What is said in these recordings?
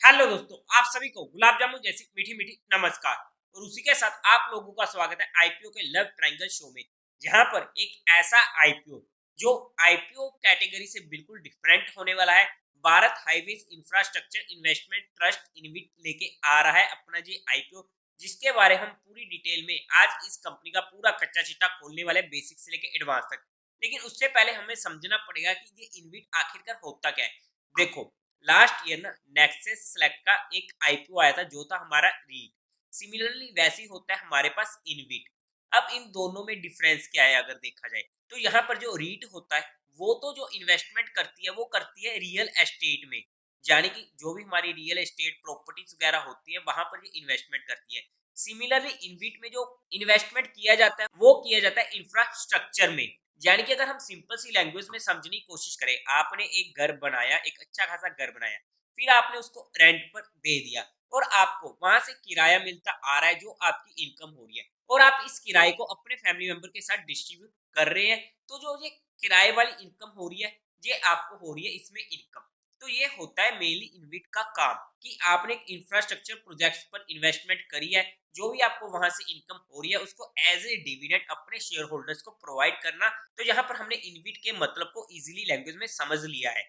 Hello दोस्तों, आप सभी को गुलाब जामुन जैसी मीठी मीठी नमस्कार। और उसी के साथ आप लोगों का स्वागत है आईपीओ के लव ट्रायंगल शो में, जहां पर एक ऐसा आईपीओ जो आईपीओ कैटेगरी से बिल्कुल डिफरेंट होने वाला है। Bharat highways infrastructure investment trust इनविट लेके आ रहा है अपना जी आईपीओ, जिसके बारे हम पूरी डिटेल में आज इस कंपनी का पूरा कच्चा चिट्ठा खोलने वाले, बेसिक से लेके एडवांस तक। लेकिन उससे पहले हमें समझना पड़ेगा कि ये इनविट आखिरकार होता क्या है। देखो, लास्ट ईयर ना नेक्सस सेलेक्ट का एक आईपीओ आया था जो था हमारा रीट। सिमिलरली वैसे ही होता है हमारे पास इनविट। अब इन दोनों में डिफरेंस क्या है अगर देखा जाए तो यहाँ पर जो रीट होता है वो तो जो इन्वेस्टमेंट करती है वो करती है रियल एस्टेट में, यानी कि जो भी हमारी रियल एस्टेट प्रॉपर्टीज वगैरह होती है वहां पर ये इन्वेस्टमेंट करती है। सिमिलरली इनविट में जो इन्वेस्टमेंट किया जाता है वो किया जाता है इंफ्रास्ट्रक्चर में। यानी कि अगर हम सिंपल सी लैंग्वेज में समझने की कोशिश करें, आपने एक घर बनाया, एक अच्छा खासा घर बनाया, फिर आपने उसको रेंट पर दे दिया और आपको वहां से किराया मिलता आ रहा है जो आपकी इनकम हो रही है, और आप इस किराए को अपने फैमिली मेंबर के साथ डिस्ट्रीब्यूट कर रहे हैं। तो जो ये किराए वाली इनकम हो रही है, ये आपको हो रही है इसमें इनकम। तो ये होता है मेनली इनविट का काम कि आपने एक इंफ्रास्ट्रक्चर प्रोजेक्ट्स पर इन्वेस्टमेंट करी है, जो भी आपको वहां से इनकम हो रही है उसको एज ए डिविडेंड अपने शेयर होल्डर्स को प्रोवाइड करना। तो यहाँ पर हमने इनविट के मतलब को इजीली लैंग्वेज में समझ लिया है।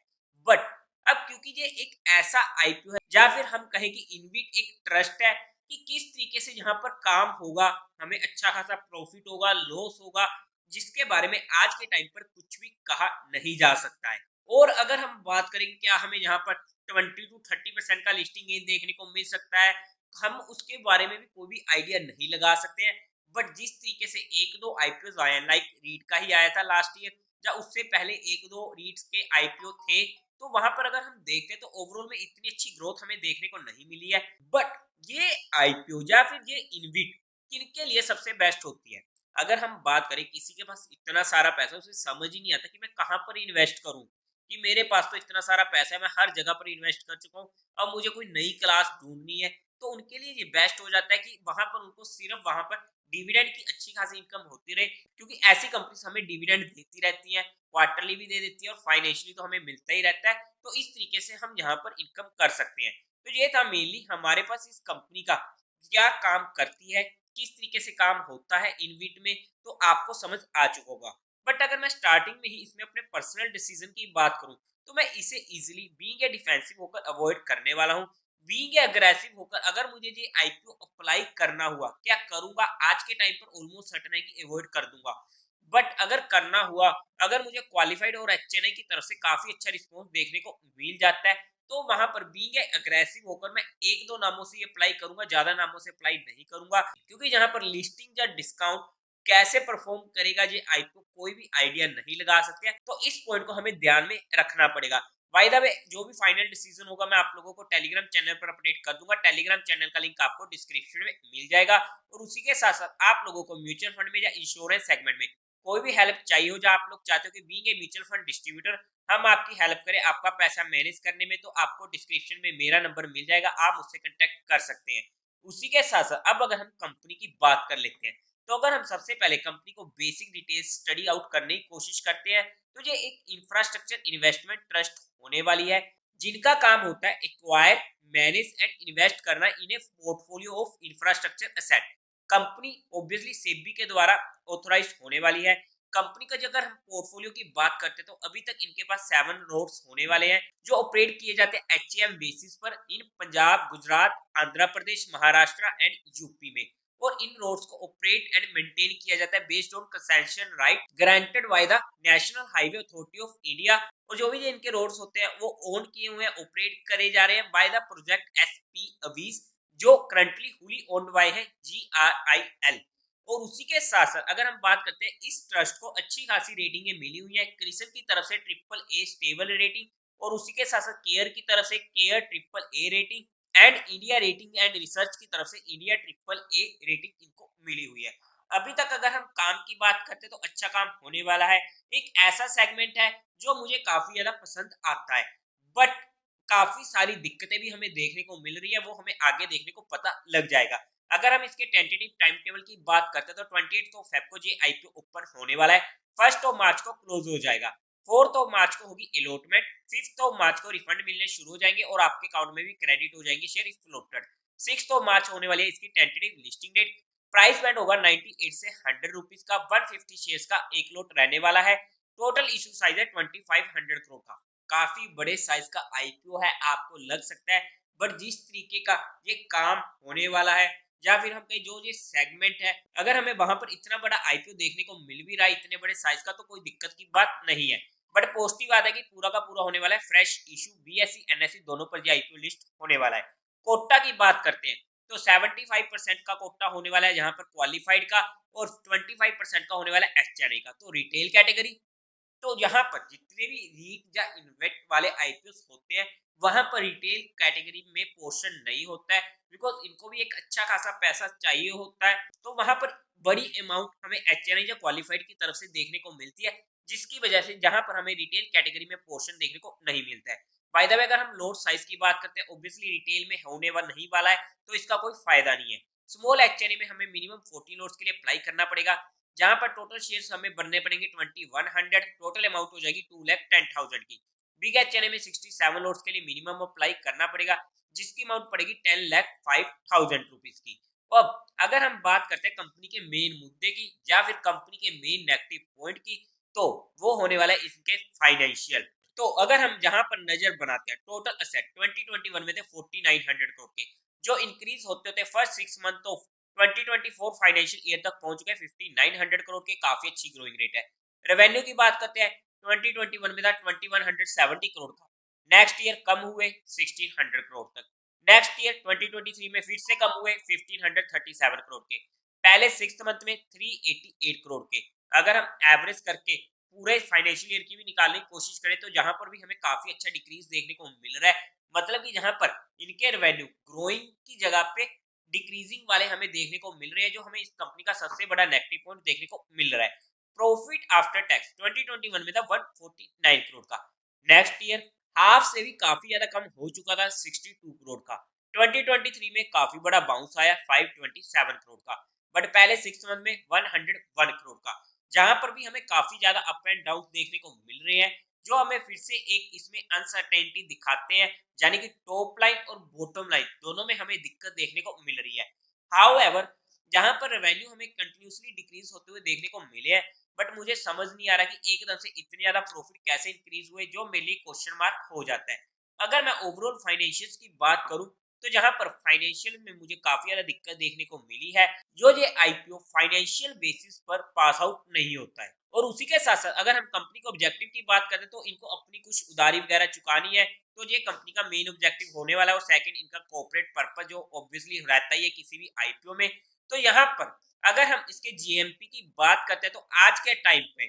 बट अब क्योंकि ये एक ऐसा आईपीओ है, या फिर हम कहें कि इनविट एक ट्रस्ट है, कि किस तरीके से यहाँ पर काम होगा, हमें अच्छा खासा प्रॉफिट होगा, लॉस होगा, जिसके बारे में आज के टाइम पर कुछ भी कहा नहीं जा सकता है। और अगर हम बात करें क्या हमें यहाँ पर 20 to 30% का लिस्टिंग गेन देखने को मिल सकता है, हम उसके बारे में भी कोई भी आइडिया नहीं लगा सकते हैं। बट जिस तरीके से एक दो आईपीओ आए हैं, लाइक रीट का ही आया था लास्ट ईयर, या उससे पहले एक दो रीट्स के आईपीओ थे, तो वहां पर अगर हम देखते तो ओवरऑल में इतनी अच्छी ग्रोथ हमें देखने को नहीं मिली है। बट ये आईपीओ या फिर ये इनविट किनके लिए सबसे बेस्ट होती है? अगर हम बात करें किसी के पास इतना सारा पैसा, उसे समझ ही नहीं आता कि मैं कहाँ पर इन्वेस्ट करूं, कि मेरे पास तो इतना सारा पैसा है, मैं हर जगह पर इन्वेस्ट कर चुका हूँ, अब मुझे कोई नई क्लास ढूंढनी है। तो उनके लिए ये बेस्ट हो जाता है कि वहां पर उनको सिर्फ वहां पर डिविडेंड की अच्छी खासी इनकम होती रहे, क्योंकि ऐसी कंपनीज हमें डिविडेंड देती रहती हैं, क्वार्टरली भी दे देती है और फाइनेंशियली तो हमें मिलता ही रहता है। तो इस तरीके से हम यहाँ पर इनकम कर सकते हैं। तो ये था मेनली हमारे पास इस कंपनी का क्या काम करती है, किस तरीके से काम होता है इनविट में, तो आपको समझ आ चुका होगा। बट अगर मैं स्टार्टिंग में ही इसमें अपने पर्सनल डिसीजन की बात करूं, तो मैं इसे इजीली बीइंग ए डिफेंसिव होकर अवॉइड करने वाला हूं। बीइंग ए अग्रेसिव होकर अगर मुझे ये आईपीओ अप्लाई करना हुआ, क्या करूंगा, आज के टाइम पर ऑलमोस्ट सर्टेन है कि अवॉइड कर दूंगा। बट अगर करना हुआ, अगर मुझे क्वालिफाइड और एचएनआई की तरफ से काफी अच्छा रिस्पॉन्स देखने को मिल जाता है, तो वहां पर बीइंग ए अग्रेसिव होकर मैं एक दो नामों से अप्लाई करूंगा, ज्यादा नामों से अप्लाई नहीं करूंगा, क्योंकि यहाँ पर लिस्टिंग या डिस्काउंट कैसे परफॉर्म करेगा ये आईपीओ कोई भी आइडिया नहीं लगा सकते हैं। तो इस पॉइंट को हमें ध्यान में रखना पड़ेगा। बाय द वे, जो भी फाइनल डिसीजन होगा मैं आप लोगों को टेलीग्राम चैनल पर अपडेट कर दूंगा। टेलीग्राम चैनल का लिंक आपको डिस्क्रिप्शन में मिल जाएगा। और उसी के साथ साथ आप लोगों को म्यूचुअल फंड में या इंश्योरेंस सेगमेंट में कोई भी हेल्प चाहिए हो, जो आप लोग चाहते हो कि being a mutual fund distributor हम आपकी हेल्प करें आपका पैसा मैनेज करने में, तो आपको डिस्क्रिप्शन में मेरा नंबर मिल जाएगा, आप मुझसे कांटेक्ट कर सकते हैं। उसी के साथ साथ अब अगर हम कंपनी की बात कर लेते हैं, तो अगर हम सबसे पहले कंपनी को बेसिक डिटेल्स स्टडी आउट करने की कोशिश करते हैं, तो ये एक इंफ्रास्ट्रक्चर इन्वेस्टमेंट ट्रस्ट होने वाली है, जिनका काम होता है एक्वायर, मैनेज एंड इन्वेस्ट करना in a portfolio of infrastructure asset. Company obviously SEBI के द्वारा ऑथोराइज होने वाली है। कंपनी का अगर हम पोर्टफोलियो की बात करते हैं, तो अभी तक इनके पास 7 रोड्स होने वाले हैं जो ऑपरेट किए जाते हैं एचएएम बेसिस पर इन पंजाब, गुजरात, आंध्र प्रदेश, महाराष्ट्र एंड यूपी में। और इन रोड्स को ऑपरेट एंड मेंटेन किया जाता है based on concession right granted by the national highway authority of India. और जो भी ये इनके रोड्स होते हैं वो ओन किए हुए हैं, ऑपरेट करे जा रहे हैं बाय द प्रोजेक्ट एसपी अवीज, जो करंटली फुली ओन्ड बाय है जीआरआईएल। और उसी के साथ साथ अगर हम बात करते हैं, इस ट्रस्ट को अच्छी खासी रेटिंगें मिली हुई है क्रिसन की तरफ से ट्रिपल ए स्टेबल रेटिंग, और उसी के साथ साथ केयर की तरफ से care triple A rating, and India rating and research की तरफ से इंडिया ट्रिपल ए रेटिंग इनको मिली हुई है। अभी तक अगर हम काम की बात करते हैं तो अच्छा काम होने वाला है। एक ऐसा सेगमेंट है जो मुझे काफी ज्यादा पसंद आता है, बट काफी सारी दिक्कतें भी हमें देखने को मिल रही है, वो हमें आगे देखने को पता लग जाएगा। अगर हम इसके टेंटेटिव टाइम टेबल की बात करते हैं, तो 28 फेब को ये आईपीओ ओपन होने वाला है, 1 मार्च को क्लोज हो जाएगा। 4 मार्च को होगी अलॉटमेंट, 5 मार्च को रिफंड मिलने शुरू हो जाएंगे और आपके अकाउंट में भी क्रेडिट हो जाएंगे शेयर इफ फ्लोटेड। 6 मार्च होने वाली है इसकी tentative listing date. Price band होगा 98 से 100 रुपीज का। 150 शेयर्स का एक लोट रहने वाला है। टोटल इशू साइज है 2500 करोड़ का। काफी बड़े साइज का आईपीओ है, आपको लग सकता है, बट जिस तरीके का ये काम होने वाला है या फिर हम कहीं जो ये सेगमेंट है, अगर हमें वहां पर इतना बड़ा आईपीओ देखने को मिल भी रहा है इतने बड़े साइज का, तो कोई दिक्कत की बात नहीं है। बट पॉजिटिव बात है कि पूरा का पूरा होने वाला है फ्रेश इशू, बीएसई एनएसई दोनों पर ये आईपीओ लिस्ट होने वाला है। कोटा की बात करते हैं तो 75% का कोटा होने वाला है जहां पर क्वालिफाइड का, और 25% का होने वाला है एचएनआई का। तो रिटेल कैटेगरी, तो यहाँ पर जितने भी रीट या इन्वेस्ट वाले आईपीओस होते हैं वहां पर रिटेल कैटेगरी में पोर्शन नहीं होता है, बिकॉज इनको भी एक अच्छा खासा पैसा चाहिए होता है। तो वहां पर बड़ी अमाउंट हमें एचएनआई या क्वालिफाइड की तरफ से देखने को मिलती है, जिसकी वजह से जहां पर हमें रिटेल कैटेगरी में पोर्शन देखने को नहीं मिलता है। बाय द वे, अगर हम लोड साइज की बात करते हैं, ऑब्वियसली रिटेल में होने वाला नहीं वाला है, तो इसका कोई फायदा नहीं है। स्मॉल एचएनआई में हमें मिनिमम 40 लोड्स के लिए अप्लाई करना पड़ेगा, जहां पर टोटल शेयर्स हमें बनने पड़ेंगे 2100। टोटल अमाउंट हो जाएगी 2,10,000 की। बिग एचएनआई में 67 लोड्स के लिए मिनिमम अप्लाई करना पड़ेगा, जिसकी अमाउंट पड़ेगी 10,05,000 रुपीज की। अब अगर हम बात करते हैं कंपनी के मेन मुद्दे की या फिर कंपनी के मेन नेगेटिव पॉइंट की, तो वो होने वाला है इसके फाइनेंशियल। तो अगर हम जहां पर नजर बनाते हैं, टोटल असेट 2021 में थे 4900 करोड़ के, जो इंक्रीज होते होते first 6 month of 2024 financial year तक पहुंच गए 5900 करोड़ के। काफी अच्छी ग्रोइंग रेट है। रेवेन्यू की बात करते हैं, 2021 में था 2170 करोड़ का, नेक्स्ट ईयर कम हुए 1600 करोड़ तक। नेक्स्ट ईयर 2023 में फिर से कम हुए 1537 करोड़ के। पहले 6 मंथ में 388 करोड़ के। अगर हम एवरेज करके पूरे फाइनेंशियल ईयर की भी निकालने की कोशिश करें, तो जहां पर भी हमें काफी अच्छा डिक्रीज देखने को मिल रहा है। मतलब कि जहां पर इनके रेवेन्यू ग्रोइंग की जगह पे डिक्रीजिंग वाले हमें देखने को मिल रहे हैं, जो हमें इस कंपनी का सबसे बड़ा नेगेटिव पॉइंट देखने को मिल रहा है। प्रॉफिट आफ्टर टैक्स 2021 में था 149 करोड़ का, नेक्स्ट ईयर हाफ से भी काफी ज्यादा कम हो चुका था 62 करोड़ का। 2023 में काफी बड़ा बाउंस आया 527 करोड़ का, बट पहले 6 मंथ में 101 करोड़ का। जहां पर भी हमें काफी ज्यादा अप एंड डाउन देखने को मिल रहे हैं, जो हमें फिर से एक इसमें अनसर्टेनिटी दिखाते हैं, यानी कि टॉप लाइन और बॉटम लाइन दोनों में हमें दिक्कत देखने को मिल रही है। हाउएवर, जहां पर रेवेन्यू हमें कंटिन्यूसली डिक्रीज होते हुए देखने को मिले हैं, बट मुझे समझ नहीं आ रहा कि एकदम से इतने ज्यादा प्रॉफिट कैसे इंक्रीज हुए, जो मेरे लिए क्वेश्चन मार्क हो जाता है। अगर मैं ओवरऑल फाइनेंशियल्स की बात करूं, तो जहां पर फाइनेंशियल में मुझे काफी ज्यादा दिक्कत देखने को मिली है, जो ये आईपीओ फाइनेंशियल बेसिस पर पास आउट नहीं होता है। और उसी के साथ साथ अगर हम कंपनी के ऑब्जेक्टिव की बात करें, तो इनको अपनी कुछ उधारी वगैरह चुकानी है, तो ये कंपनी का मेन ऑब्जेक्टिव होने वाला है। और सेकंड, इनका कॉर्पोरेट पर्पस जो ऑब्वियसली रहता ही है किसी भी आईपीओ में। तो यहाँ पर अगर हम इसके जीएमपी की बात करते हैं, तो आज के टाइम पे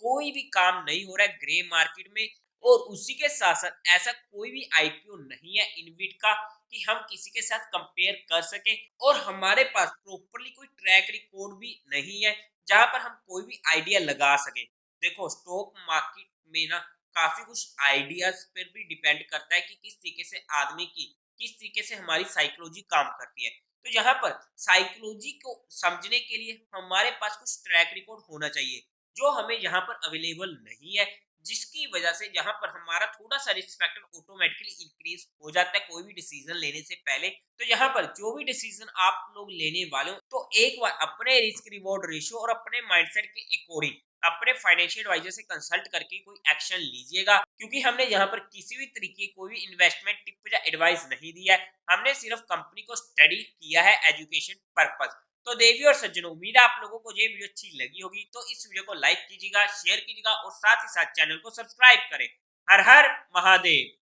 कोई भी काम नहीं हो रहा है ग्रे मार्केट में। और उसी के साथ साथ ऐसा कोई भी आईपीओ नहीं है इनविट का कि हम किसी के साथ कंपेयर कर सके, और हमारे पास प्रॉपरली कोई ट्रैक रिकॉर्ड भी नहीं है जहां पर हम कोई भी आइडिया लगा सके। देखो, स्टॉक मार्केट में ना काफी कुछ आइडियाज पर भी डिपेंड करता है कि किस तरीके से आदमी की, किस तरीके से हमारी साइकोलॉजी काम करती है। तो यहाँ पर साइकोलॉजी को समझने के लिए हमारे पास कुछ ट्रैक रिकॉर्ड होना चाहिए, जो हमें यहाँ पर अवेलेबल नहीं है, जिसकी वजह से यहाँ पर हमारा थोड़ा सा रिस्क फैक्टर ऑटोमेटिकली इंक्रीज हो जाता है कोई भी डिसीजन लेने से पहले। तो यहाँ पर जो भी डिसीजन आप लोग लेने वाले हो, तो एक बार अपने रिस्क रिवॉर्ड रेशियो और अपने माइंडसेट के अकॉर्डिंग अपने फाइनेंशियल एडवाइजर से कंसल्ट करके कोई एक्शन लीजिएगा, क्योंकि हमने यहाँ पर किसी भी तरीके कोई भी इन्वेस्टमेंट टिप या एडवाइस नहीं दिया है। हमने सिर्फ कंपनी को स्टडी किया है एजुकेशन पर्पस। तो देवी और सज्जनों, उम्मीद है आप लोगों को ये वीडियो अच्छी लगी होगी, तो इस वीडियो को लाइक कीजिएगा, शेयर कीजिएगा और साथ ही साथ चैनल को सब्सक्राइब करें। हर हर महादेव।